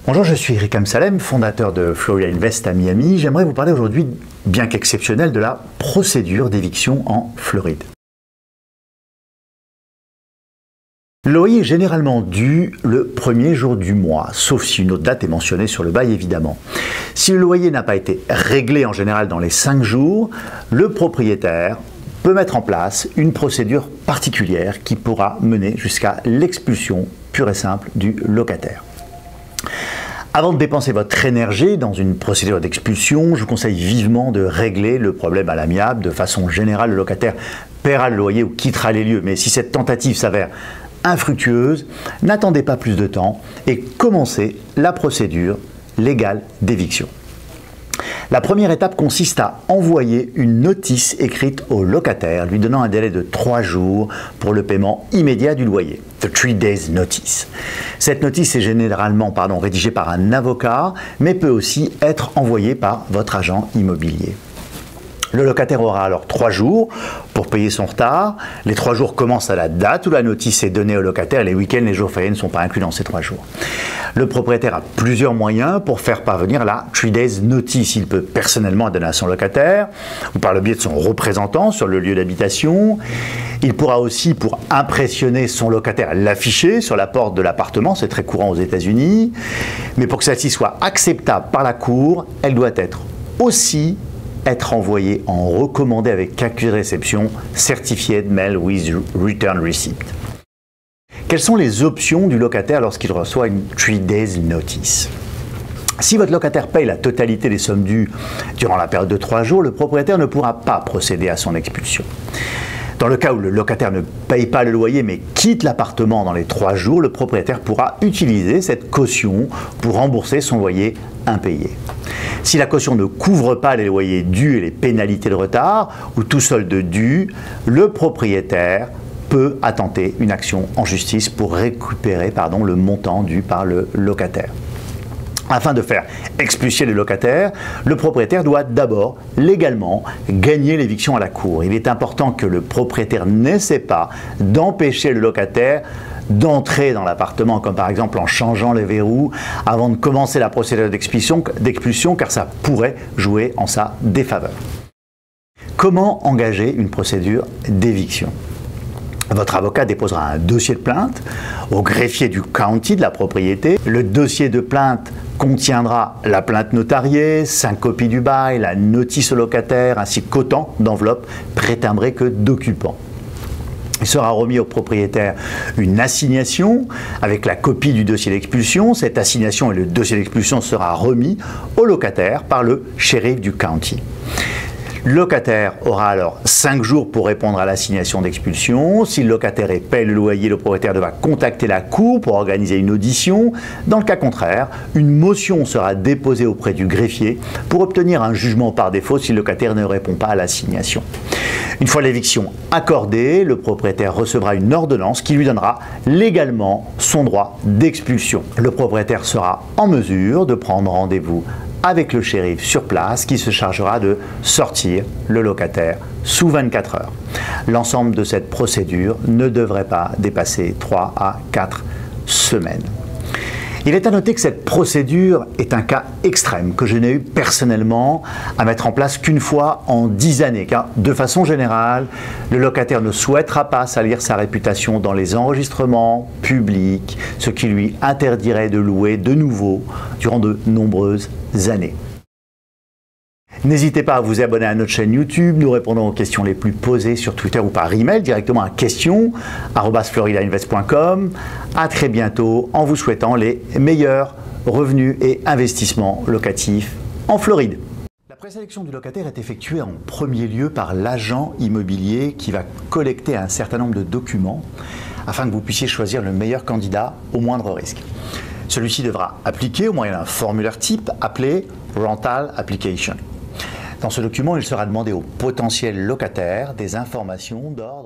Bonjour, je suis Eric Amsalem, fondateur de Florida Invest à Miami. J'aimerais vous parler aujourd'hui, bien qu'exceptionnelle, de la procédure d'éviction en Floride. Le loyer est généralement dû le premier jour du mois, sauf si une autre date est mentionnée sur le bail évidemment. Si le loyer n'a pas été réglé en général dans les 5 jours, le propriétaire peut mettre en place une procédure particulière qui pourra mener jusqu'à l'expulsion pure et simple du locataire. Avant de dépenser votre énergie dans une procédure d'expulsion, je vous conseille vivement de régler le problème à l'amiable. De façon générale, le locataire paiera le loyer ou quittera les lieux. Mais si cette tentative s'avère infructueuse, n'attendez pas plus de temps et commencez la procédure légale d'éviction. La première étape consiste à envoyer une notice écrite au locataire, lui donnant un délai de 3 jours pour le paiement immédiat du loyer. The 3 days notice. Cette notice est généralement rédigée par un avocat, mais peut aussi être envoyée par votre agent immobilier. Le locataire aura alors 3 jours pour payer son retard. Les 3 jours commencent à la date où la notice est donnée au locataire. Les week-ends, les jours fériés ne sont pas inclus dans ces 3 jours. Le propriétaire a plusieurs moyens pour faire parvenir la 3 days notice. Il peut personnellement la donner à son locataire ou par le biais de son représentant sur le lieu d'habitation. Il pourra aussi, pour impressionner son locataire, l'afficher sur la porte de l'appartement. C'est très courant aux États-Unis. Mais pour que celle-ci soit acceptable par la cour, elle doit aussi être envoyé en recommandé avec accusé de réception, certified mail with return receipt. Quelles sont les options du locataire lorsqu'il reçoit une 3 days notice? Si votre locataire paye la totalité des sommes dues durant la période de 3 jours, le propriétaire ne pourra pas procéder à son expulsion. Dans le cas où le locataire ne paye pas le loyer mais quitte l'appartement dans les 3 jours, le propriétaire pourra utiliser cette caution pour rembourser son loyer impayé. Si la caution ne couvre pas les loyers dus et les pénalités de retard ou tout solde dû, le propriétaire peut intenter une action en justice pour récupérer le montant dû par le locataire. Afin de faire expulser le locataire, le propriétaire doit d'abord légalement gagner l'éviction à la cour. Il est important que le propriétaire n'essaie pas d'empêcher le locataire d'entrer dans l'appartement, comme par exemple en changeant les verrous avant de commencer la procédure d'expulsion, car ça pourrait jouer en sa défaveur. Comment engager une procédure d'éviction ? Votre avocat déposera un dossier de plainte au greffier du county de la propriété. Le dossier de plainte contiendra la plainte notariée, 5 copies du bail, la notice au locataire, ainsi qu'autant d'enveloppes pré-timbrées que d'occupants. Il sera remis au propriétaire une assignation avec la copie du dossier d'expulsion. Cette assignation et le dossier d'expulsion sera remis au locataire par le shérif du county. Le locataire aura alors 5 jours pour répondre à l'assignation d'expulsion. Si le locataire paie le loyer, le propriétaire devra contacter la cour pour organiser une audition. Dans le cas contraire, une motion sera déposée auprès du greffier pour obtenir un jugement par défaut si le locataire ne répond pas à l'assignation. Une fois l'éviction accordée, le propriétaire recevra une ordonnance qui lui donnera légalement son droit d'expulsion. Le propriétaire sera en mesure de prendre rendez-vous avec le shérif sur place qui se chargera de sortir le locataire sous 24 heures. L'ensemble de cette procédure ne devrait pas dépasser 3 à 4 semaines. Il est à noter que cette procédure est un cas extrême que je n'ai eu personnellement à mettre en place qu'une fois en 10 années, car de façon générale, le locataire ne souhaitera pas salir sa réputation dans les enregistrements publics, ce qui lui interdirait de louer de nouveau durant de nombreuses années. N'hésitez pas à vous abonner à notre chaîne YouTube. Nous répondons aux questions les plus posées sur Twitter ou par email directement à questions@floridainvest.com. À très bientôt en vous souhaitant les meilleurs revenus et investissements locatifs en Floride. La présélection du locataire est effectuée en premier lieu par l'agent immobilier qui va collecter un certain nombre de documents afin que vous puissiez choisir le meilleur candidat au moindre risque. Celui-ci devra appliquer au moyen d'un formulaire type appelé Rental Application. Dans ce document, il sera demandé aux potentiels locataires des informations d'ordre